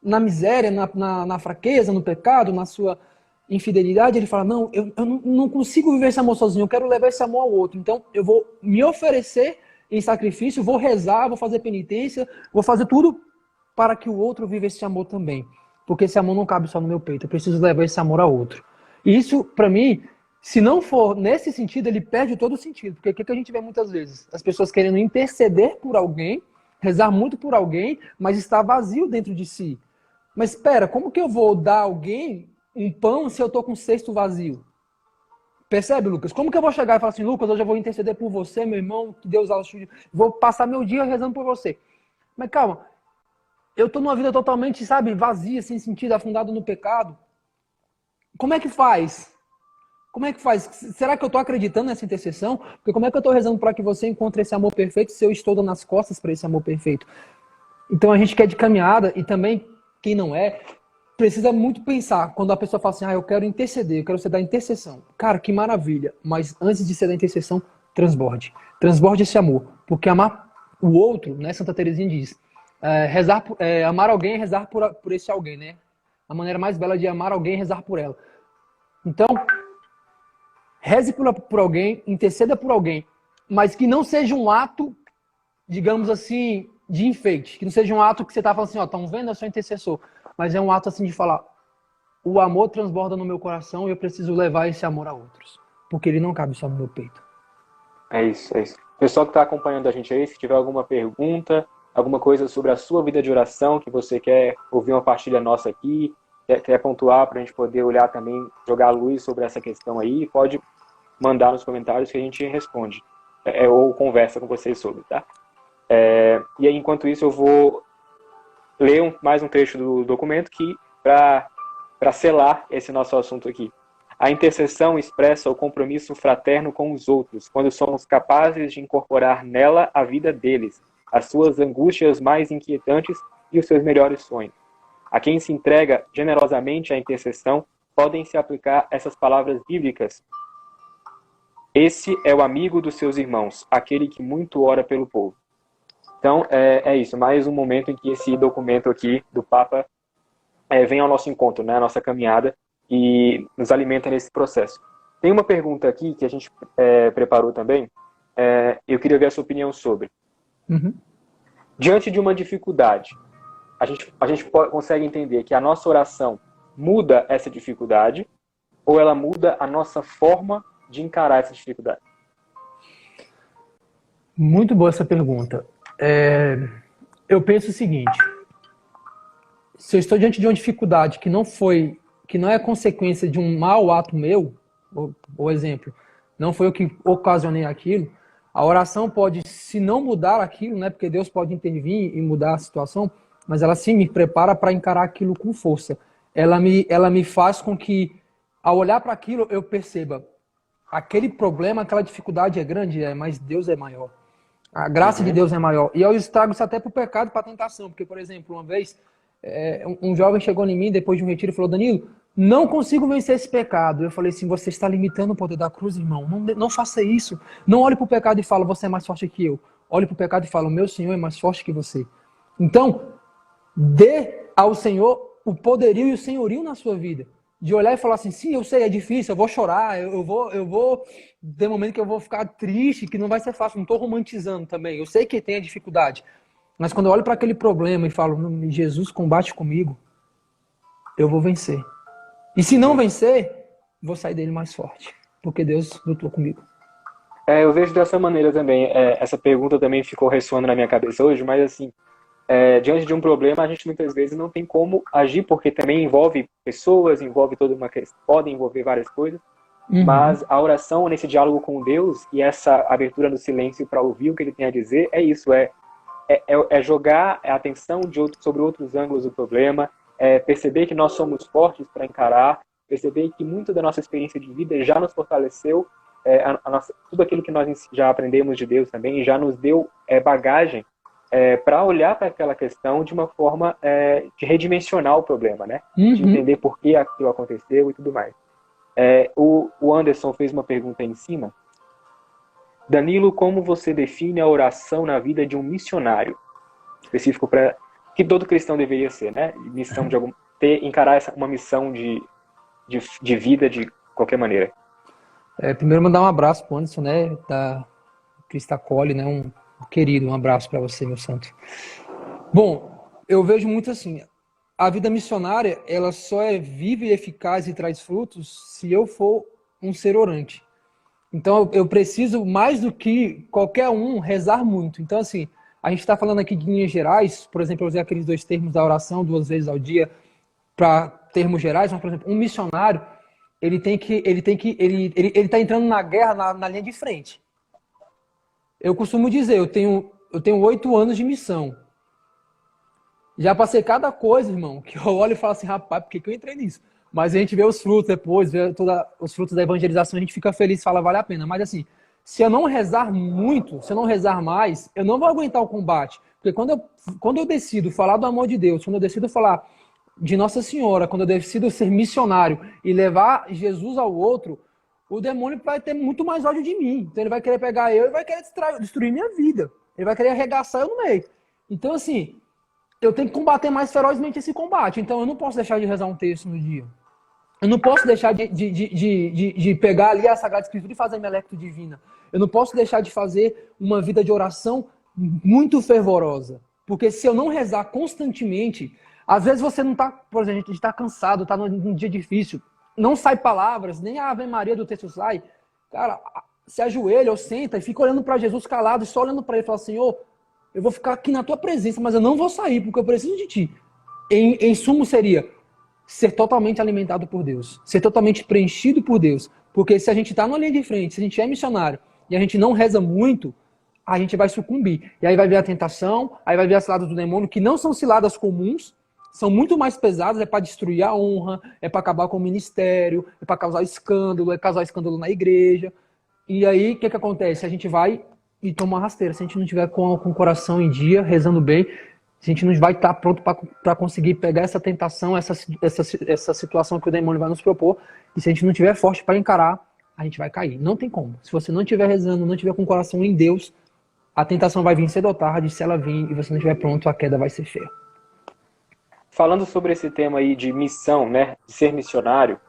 na miséria, na fraqueza, no pecado, infidelidade, ele fala, não, eu não consigo viver esse amor sozinho, eu quero levar esse amor ao outro. Então, eu vou me oferecer em sacrifício, vou rezar, vou fazer penitência, vou fazer tudo para que o outro viva esse amor também. Porque esse amor não cabe só no meu peito, eu preciso levar esse amor a outro. E isso, para mim, se não for nesse sentido, ele perde todo o sentido. Porque o que a gente vê muitas vezes? As pessoas querendo interceder por alguém, rezar muito por alguém, mas está vazio dentro de si. Mas espera, como que eu vou dar a alguém um pão se eu estou com o cesto vazio? Percebe, Lucas? Como que eu vou chegar e falar assim, Lucas, hoje eu vou interceder por você, meu irmão, que Deus ajude, vou passar meu dia rezando por você. Mas calma, eu estou numa vida totalmente, sabe, vazia, sem sentido, afundado no pecado. Como é que faz? Como é que faz? Será que eu estou acreditando nessa intercessão? Porque como é que eu estou rezando para que você encontre esse amor perfeito se eu estou dando as costas para esse amor perfeito? Então a gente quer de caminhada e também, quem não é, precisa muito pensar. Quando a pessoa fala assim, eu quero interceder, eu quero ser da intercessão. Cara, que maravilha. Mas antes de ser da intercessão, transborde. Transborde esse amor. Porque amar o outro, né, Santa Teresinha diz, amar alguém é rezar por esse alguém, né? A maneira mais bela de amar alguém é rezar por ela. Então, reze por alguém, interceda por alguém, mas que não seja um ato, digamos assim, de enfeite. Que não seja um ato que você está falando assim, estão vendo, eu sou intercessor. Mas é um ato assim de falar, o amor transborda no meu coração e eu preciso levar esse amor a outros. Porque ele não cabe só no meu peito. É isso, é isso. Pessoal que está acompanhando a gente aí, se tiver alguma pergunta, alguma coisa sobre a sua vida de oração, que você quer ouvir uma partilha nossa aqui, quer pontuar para a gente poder olhar também, jogar luz sobre essa questão aí, pode mandar nos comentários que a gente responde. Ou conversa com vocês sobre, tá? E aí, enquanto isso, eu vou ler mais um trecho do documento que para selar esse nosso assunto aqui. A intercessão expressa o compromisso fraterno com os outros, quando somos capazes de incorporar nela a vida deles, as suas angústias mais inquietantes e os seus melhores sonhos. A quem se entrega generosamente à intercessão, podem se aplicar essas palavras bíblicas. Esse é o amigo dos seus irmãos, aquele que muito ora pelo povo. Então, é isso. Mais um momento em que esse documento aqui do Papa vem ao nosso encontro, né, a nossa caminhada, e nos alimenta nesse processo. Tem uma pergunta aqui que a gente preparou também. Eu queria ver a sua opinião sobre. Uhum. Diante de uma dificuldade, a gente consegue entender que a nossa oração muda essa dificuldade ou ela muda a nossa forma de encarar essa dificuldade? Muito boa essa pergunta. Eu penso o seguinte, se eu estou diante de uma dificuldade que não é consequência de um mau ato meu, ou exemplo, não foi eu que ocasionei aquilo, a oração pode, se não mudar aquilo, né, porque Deus pode intervir e mudar a situação, mas ela sim me prepara para encarar aquilo com força. Ela me faz com que, ao olhar para aquilo, eu perceba aquele problema, aquela dificuldade é grande, mas Deus é maior. A graça de Deus é maior. E eu estrago isso até para o pecado e para a tentação. Porque, por exemplo, uma vez, um jovem chegou em mim depois de um retiro e falou, Danilo, não consigo vencer esse pecado. Eu falei assim, você está limitando o poder da cruz, irmão. Não faça isso. Não olhe para o pecado e fala, você é mais forte que eu. Olhe para o pecado e fala, o meu Senhor é mais forte que você. Então, dê ao Senhor o poderio e o senhorio na sua vida. De olhar e falar assim, sim, eu sei, é difícil, eu vou chorar, eu vou ter momento que eu vou ficar triste, que não vai ser fácil, não estou romantizando também. Eu sei que tem a dificuldade, mas quando eu olho para aquele problema e falo, Jesus combate comigo, eu vou vencer. E se não vencer, vou sair dele mais forte, porque Deus lutou comigo. Eu vejo dessa maneira também. Essa pergunta também ficou ressoando na minha cabeça hoje, mas assim, diante de um problema, a gente muitas vezes não tem como agir, porque também envolve pessoas, envolve toda uma questão, podem envolver várias coisas, mas a oração nesse diálogo com Deus e essa abertura no silêncio para ouvir o que ele tem a dizer, é isso, jogar a atenção sobre outros ângulos do problema, perceber que nós somos fortes para encarar, perceber que muito da nossa experiência de vida já nos fortaleceu, tudo aquilo que nós já aprendemos de Deus também, já nos deu bagagem para olhar para aquela questão de uma forma de redimensionar o problema, né? De entender por que aquilo aconteceu e tudo mais. O Anderson fez uma pergunta aí em cima. Danilo, como você define a oração na vida de um missionário? Específico para que todo cristão deveria ser, né? Missão de encarar uma missão de de vida de qualquer maneira. Primeiro mandar um abraço pro Anderson, né, da Crista Cole, né, um querido, um abraço para você, meu santo. Bom, eu vejo muito assim, a vida missionária, ela só é viva e eficaz e traz frutos se eu for um ser orante. Então, eu preciso, mais do que qualquer um, rezar muito. Então, assim, a gente está falando aqui de linhas gerais, por exemplo, eu usei aqueles 2 termos da oração 2 vezes ao dia para termos gerais, mas, por exemplo, um missionário, ele está entrando na guerra na linha de frente. Eu costumo dizer, eu tenho 8 anos de missão. Já passei cada coisa, irmão, que eu olho e falo assim, rapaz, por que eu entrei nisso? Mas a gente vê os frutos depois, vê os frutos da evangelização, a gente fica feliz, fala, vale a pena. Mas assim, se eu não rezar muito, se eu não rezar mais, eu não vou aguentar o combate. Porque quando eu decido falar do amor de Deus, quando eu decido falar de Nossa Senhora, quando eu decido ser missionário e levar Jesus ao outro, o demônio vai ter muito mais ódio de mim. Então ele vai querer pegar eu e vai querer destruir minha vida. Ele vai querer arregaçar eu no meio. Então assim, eu tenho que combater mais ferozmente esse combate. Então eu não posso deixar de rezar um texto no dia. Eu não posso deixar de pegar ali a Sagrada Escritura e fazer minha lectura divina. Eu não posso deixar de fazer uma vida de oração muito fervorosa. Porque se eu não rezar constantemente, às vezes você não está, por exemplo, a gente está cansado, está num dia difícil, não sai palavras, nem a Ave Maria do texto sai. Cara, se ajoelha ou senta e fica olhando para Jesus calado, só olhando para ele e fala, Senhor, eu vou ficar aqui na tua presença, mas eu não vou sair, porque eu preciso de ti. Em sumo seria ser totalmente alimentado por Deus, ser totalmente preenchido por Deus. Porque se a gente está na linha de frente, se a gente é missionário e a gente não reza muito, a gente vai sucumbir. E aí vai vir a tentação, aí vai vir as ciladas do demônio, que não são ciladas comuns, são muito mais pesadas, é para destruir a honra, é para acabar com o ministério, é para causar escândalo, é causar escândalo na igreja. E aí, o que acontece? A gente vai e toma uma rasteira. Se a gente não tiver com o coração em dia, rezando bem, a gente não vai estar pronto para conseguir pegar essa tentação, essa situação que o demônio vai nos propor. E se a gente não tiver forte para encarar, a gente vai cair. Não tem como. Se você não estiver rezando, não estiver com o coração em Deus, a tentação vai vir cedo ou tarde. Se ela vir e você não estiver pronto, a queda vai ser feia. Falando sobre esse tema aí de missão, né, de ser missionário,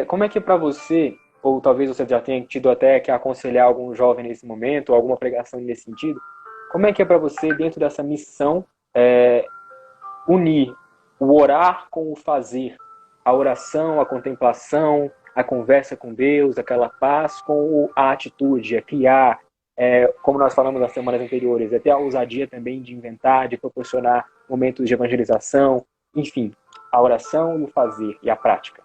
como é que é para você, ou talvez você já tenha tido até que aconselhar algum jovem nesse momento, ou alguma pregação nesse sentido, como é que é para você, dentro dessa missão, unir o orar com o fazer, a oração, a contemplação, a conversa com Deus, aquela paz, com a atitude, a criar, como nós falamos nas semanas anteriores, até a ousadia também de inventar, de proporcionar momentos de evangelização, enfim, a oração e o fazer, e a prática.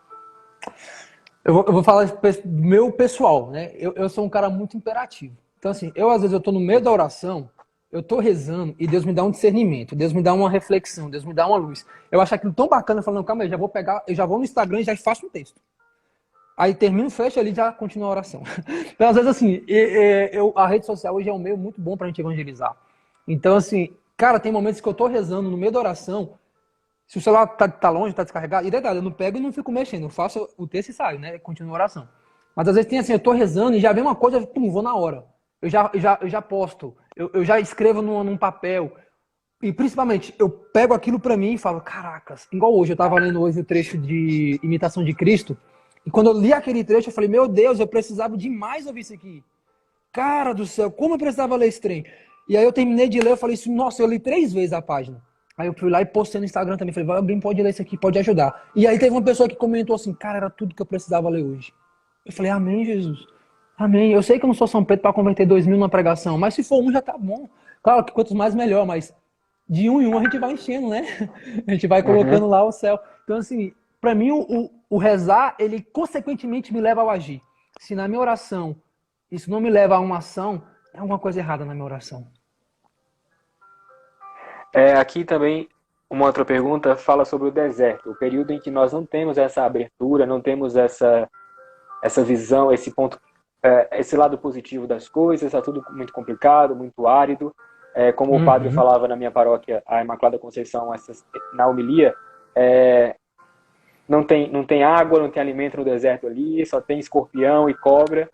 Eu vou falar do meu pessoal, né? Eu sou um cara muito imperativo. Então, assim, às vezes eu tô no meio da oração, eu tô rezando e Deus me dá um discernimento, Deus me dá uma reflexão, Deus me dá uma luz. Eu acho aquilo tão bacana, falando, calma aí, eu já vou no Instagram e já faço um texto. Aí termino, fecho ali e já continua a oração. Então, às vezes, assim, a rede social hoje é um meio muito bom pra gente evangelizar. Então, assim, cara, tem momentos que eu tô rezando no meio da oração, se o celular tá longe, tá descarregado, e detalhe, eu não pego e não fico mexendo, eu faço o texto e saio, né? Continuo a oração. Mas às vezes tem assim, eu tô rezando e já vem uma coisa, pum, vou na hora. Eu já posto, eu já escrevo num papel. E principalmente, eu pego aquilo pra mim e falo, caracas, igual hoje, eu tava lendo hoje o trecho de Imitação de Cristo, e quando eu li aquele trecho, eu falei, meu Deus, eu precisava demais ouvir isso aqui. Cara do céu, como eu precisava ler esse trem? E aí eu terminei de ler, eu falei assim, nossa, eu li 3 vezes a página. Aí eu fui lá e postei no Instagram também. Falei, alguém pode ler isso aqui, pode ajudar. E aí teve uma pessoa que comentou assim, cara, era tudo que eu precisava ler hoje. Eu falei, amém, Jesus. Amém. Eu sei que eu não sou São Pedro para converter 2.000 numa pregação, mas se for um já tá bom. Claro que quantos mais melhor, mas de um em um a gente vai enchendo, né? A gente vai colocando lá o céu. Então assim, para mim o rezar, ele consequentemente me leva ao agir. Se na minha oração isso não me leva a uma ação, é alguma coisa errada na minha oração. Aqui também, uma outra pergunta fala sobre o deserto, o período em que nós não temos essa abertura, não temos essa visão, esse ponto, esse lado positivo das coisas, está tudo muito complicado, muito árido. Como o padre falava na minha paróquia, a Imaculada Conceição, na homilia, não tem água, não tem alimento no deserto ali, só tem escorpião e cobra.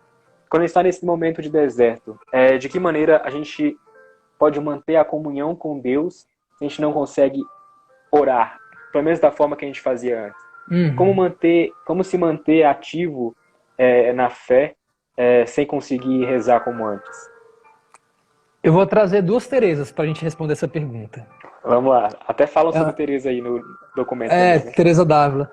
Quando a gente está nesse momento de deserto, de que maneira a gente pode manter a comunhão com Deus se a gente não consegue orar, pelo menos da forma que a gente fazia antes? Uhum. Como se manter ativo na fé sem conseguir rezar como antes? Eu vou trazer duas Terezas para a gente responder essa pergunta. Vamos lá. Até falam sobre Ela, Teresa aí no documento também, né? Teresa d'Ávila.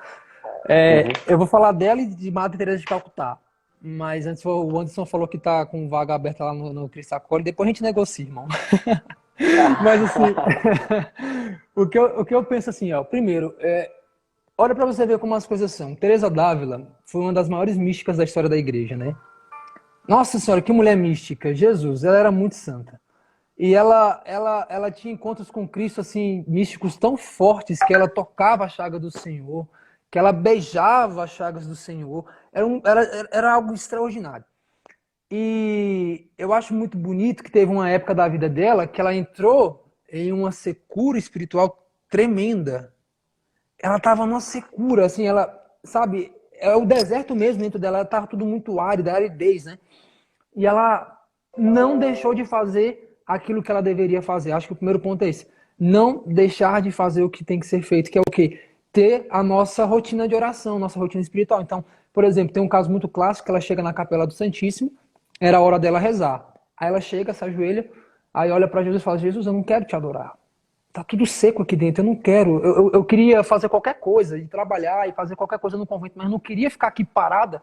Uhum. Eu vou falar dela e de Madre Teresa de Calcutá. Mas antes o Anderson falou que tá com vaga aberta lá no Cristo Acolhe. Depois a gente negocia, irmão. Mas assim, o que eu penso assim, ó. Primeiro, olha para você ver como as coisas são. Teresa d'Ávila foi uma das maiores místicas da história da igreja, né? Nossa senhora, que mulher mística. Jesus, ela era muito santa. E ela tinha encontros com Cristo, assim, místicos tão fortes que ela tocava a chaga do Senhor, que ela beijava as chagas do Senhor. Era algo extraordinário. E eu acho muito bonito que teve uma época da vida dela que ela entrou em uma secura espiritual tremenda. Ela estava numa secura, assim, ela, sabe, é o deserto mesmo dentro dela, ela estava tudo muito árido, aridez, né? E ela não deixou de fazer aquilo que ela deveria fazer. Acho que o primeiro ponto é esse. Não deixar de fazer o que tem que ser feito, que é o quê? Ter a nossa rotina de oração, nossa rotina espiritual. Então, por exemplo, tem um caso muito clássico que ela chega na Capela do Santíssimo, era a hora dela rezar. Aí ela chega, se ajoelha, aí olha para Jesus e fala: Jesus, eu não quero te adorar. Tá tudo seco aqui dentro, eu não quero. Eu queria fazer qualquer coisa, ir trabalhar e fazer qualquer coisa no convento, mas não queria ficar aqui parada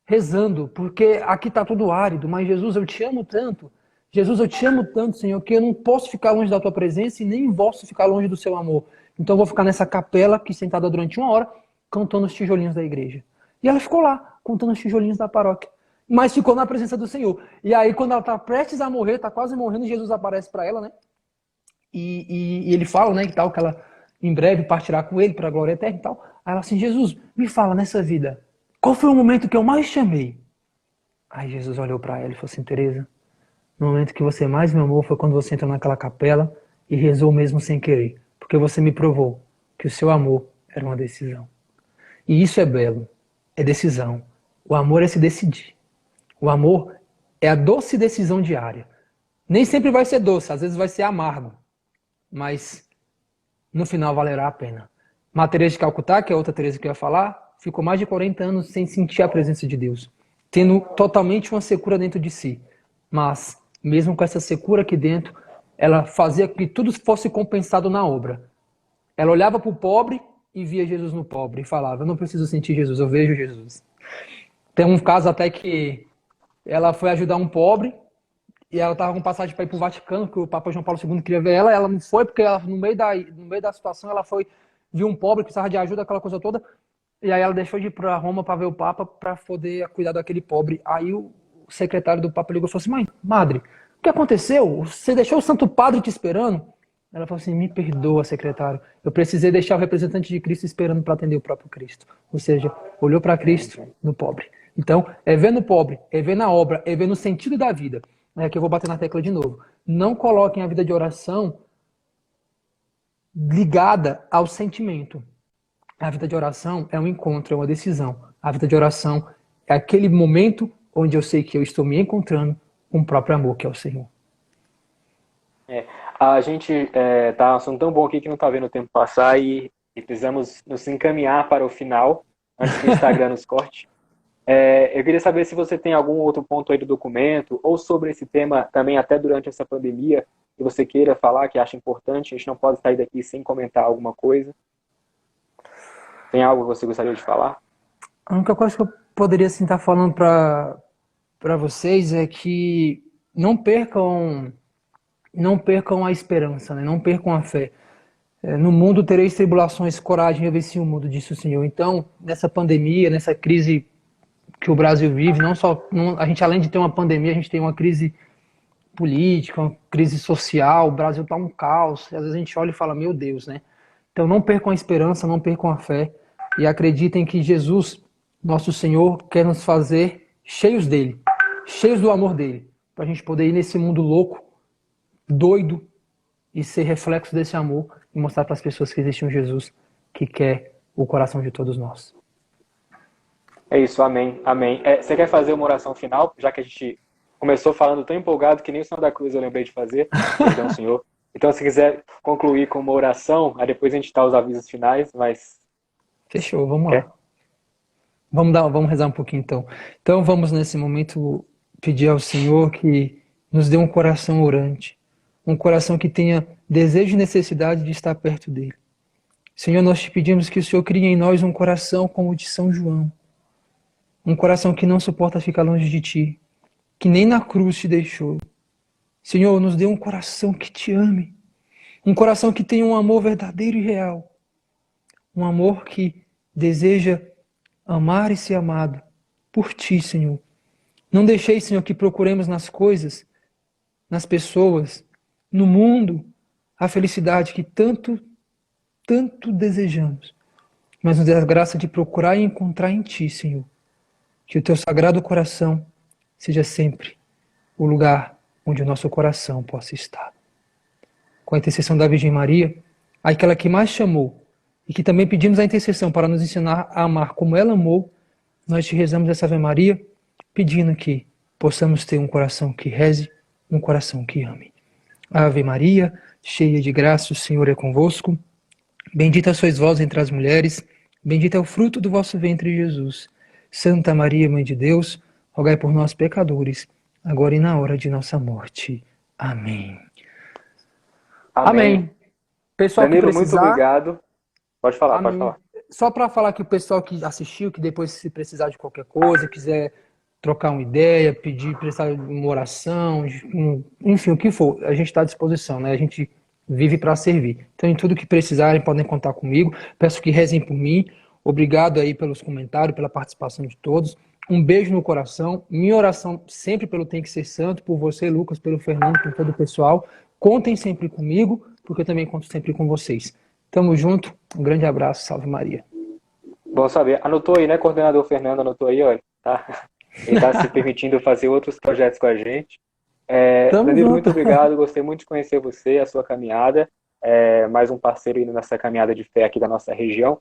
rezando, porque aqui está tudo árido, mas Jesus, eu te amo tanto. Jesus, eu te amo tanto, Senhor, que eu não posso ficar longe da tua presença e nem posso ficar longe do seu amor. Então eu vou ficar nessa capela aqui sentada durante uma hora, cantando os tijolinhos da igreja. E ela ficou lá, contando os tijolinhos da paróquia. Mas ficou na presença do Senhor. E aí, quando ela está prestes a morrer, está quase morrendo, Jesus aparece para ela, né? E ele fala, né, que tal, que ela em breve partirá com ele para a glória eterna e tal. Aí ela assim: Jesus, me fala nessa vida, qual foi o momento que eu mais te amei? Aí Jesus olhou para ela e falou assim: Teresa, o momento que você mais me amou foi quando você entrou naquela capela e rezou mesmo sem querer, porque você me provou que o seu amor era uma decisão. E isso é belo, é decisão. O amor é se decidir. O amor é a doce decisão diária. Nem sempre vai ser doce, às vezes vai ser amargo, mas no final valerá a pena. Madre Teresa de Calcutá, que é outra Teresa que eu ia falar, ficou mais de 40 anos sem sentir a presença de Deus, tendo totalmente uma secura dentro de si. Mas, mesmo com essa secura aqui dentro, ela fazia que tudo fosse compensado na obra. Ela olhava para o pobre e via Jesus no pobre e falava: eu não preciso sentir Jesus, eu vejo Jesus. Tem um caso até que ela foi ajudar um pobre e ela estava com passagem para ir para o Vaticano, que o Papa João Paulo II queria ver ela. Ela não foi porque ela, no meio da situação ela foi, viu um pobre que precisava de ajuda, aquela coisa toda. E aí ela deixou de ir para Roma para ver o Papa para poder cuidar daquele pobre. Aí o secretário do Papa ligou e falou assim: mãe, madre, o que aconteceu? Você deixou o Santo Padre te esperando? Ela falou assim: me perdoa, secretário. Eu precisei deixar o representante de Cristo esperando para atender o próprio Cristo. Ou seja, olhou para Cristo no pobre. Então, é ver no pobre, é ver na obra, é ver no sentido da vida. É que eu vou bater na tecla de novo. Não coloquem a vida de oração ligada ao sentimento. A vida de oração é um encontro, é uma decisão. A vida de oração é aquele momento onde eu sei que eu estou me encontrando com o próprio amor, que é o Senhor. É, a gente tá um assunto tão bom aqui que não tá vendo o tempo passar e precisamos nos encaminhar para o final, antes que o Instagram nos corte. Eu queria saber se você tem algum outro ponto aí do documento, ou sobre esse tema também até durante essa pandemia, que você queira falar, que acha importante. A gente não pode sair daqui sem comentar alguma coisa. Tem algo que você gostaria de falar? A única coisa que eu poderia assim, estar falando para vocês é que não percam, não percam a esperança, né? Não percam a fé. No mundo tereis tribulações, coragem, eu venci o mundo, disse o Senhor. Então, nessa pandemia, nessa crise que o Brasil vive, não só a gente além de ter uma pandemia, a gente tem uma crise política, uma crise social, o Brasil está um caos. Às vezes a gente olha e fala: meu Deus, né? Então não percam a esperança, não percam a fé e acreditem que Jesus, nosso Senhor, quer nos fazer cheios dele, cheios do amor dele, para a gente poder ir nesse mundo louco, doido e ser reflexo desse amor e mostrar para as pessoas que existe um Jesus que quer o coração de todos nós. É isso, amém, amém. Você quer fazer uma oração final, já que a gente começou falando tão empolgado que nem o Senhor da Cruz eu lembrei de fazer, perdão, Senhor. Então, se quiser concluir com uma oração, aí depois a gente dá os avisos finais, mas Fechou, vamos Quer? lá. Vamos rezar um pouquinho então. Então vamos nesse momento pedir ao Senhor que nos dê um coração orante, um coração que tenha desejo e necessidade de estar perto dele. Senhor, nós te pedimos que o Senhor crie em nós um coração como o de São João, um coração que não suporta ficar longe de ti, que nem na cruz te deixou. Senhor, nos dê um coração que te ame, um coração que tenha um amor verdadeiro e real, um amor que deseja amar e ser amado por ti, Senhor. Não deixei, Senhor, que procuremos nas coisas, nas pessoas, no mundo, a felicidade que tanto, tanto desejamos. Mas nos dê a graça de procurar e encontrar em ti, Senhor. Que o teu sagrado coração seja sempre o lugar onde o nosso coração possa estar. Com a intercessão da Virgem Maria, aquela que mais te amou, e que também pedimos a intercessão para nos ensinar a amar como ela amou, nós te rezamos essa Ave Maria, pedindo que possamos ter um coração que reze, um coração que ame. Ave Maria, cheia de graça, o Senhor é convosco. Bendita sois vós entre as mulheres, bendito é o fruto do vosso ventre, Jesus. Santa Maria, Mãe de Deus, rogai por nós, pecadores, agora e na hora de nossa morte. Amém. Amém. Pessoal Danilo, que precisar, muito obrigado. Pode falar, pode amém. falar. Só para falar que o pessoal que assistiu, que depois se precisar de qualquer coisa, quiser trocar uma ideia, pedir, precisar de uma oração, enfim, o que for, a gente está à disposição, né? A gente vive para servir. Então, em tudo que precisarem, podem contar comigo. Peço que rezem por mim. Obrigado aí pelos comentários, pela participação de todos. Um beijo no coração. Minha oração sempre pelo Tem Que Ser Santo, por você, Lucas, pelo Fernando, por todo o pessoal. Contem sempre comigo, porque eu também conto sempre com vocês. Tamo junto. Um grande abraço. Salve Maria. Bom saber. Anotou aí, né, coordenador Fernando? Anotou aí, olha. Tá? Ele está se permitindo fazer outros projetos com a gente. Danilo, junto. muito obrigado. Gostei muito de conhecer você, a sua caminhada. Mais um parceiro indo nessa caminhada de fé aqui da nossa região.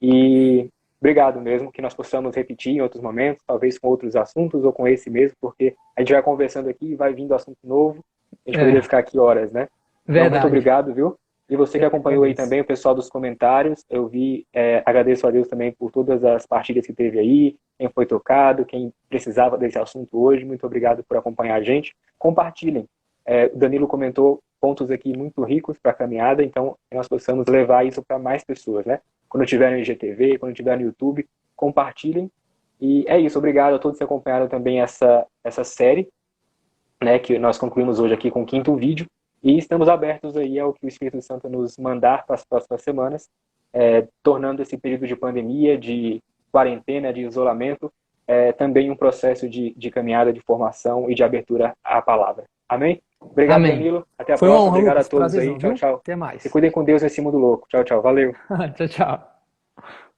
E obrigado mesmo, que nós possamos repetir em outros momentos, talvez com outros assuntos ou com esse mesmo, porque a gente vai conversando aqui e vai vindo assunto novo. A gente poderia ficar aqui horas, né? Verdade. Então, muito obrigado, viu? E você que acompanhou aí também, o pessoal dos comentários, eu vi, agradeço a Deus também por todas as partilhas que teve aí, quem foi tocado, quem precisava desse assunto hoje, muito obrigado por acompanhar a gente. Compartilhem. O Danilo comentou pontos aqui muito ricos para a caminhada, então nós possamos levar isso para mais pessoas, né? Quando tiver no IGTV, quando tiver no YouTube, compartilhem. E é isso, obrigado a todos que acompanharam também essa série, né, que nós concluímos hoje aqui com o 5º vídeo. E estamos abertos aí ao que o Espírito Santo nos mandar para as próximas semanas, tornando esse período de pandemia, de quarentena, de isolamento, também um processo de caminhada, de formação e de abertura à palavra. Amém? Obrigado, Amém. Danilo. Até a Foi próxima. uma honra, Obrigado Lucas. a todos Prazerzão, aí. Tchau, viu? tchau. Até mais. Se cuidem com Deus nesse mundo louco. Tchau, tchau. Valeu. Tchau, tchau.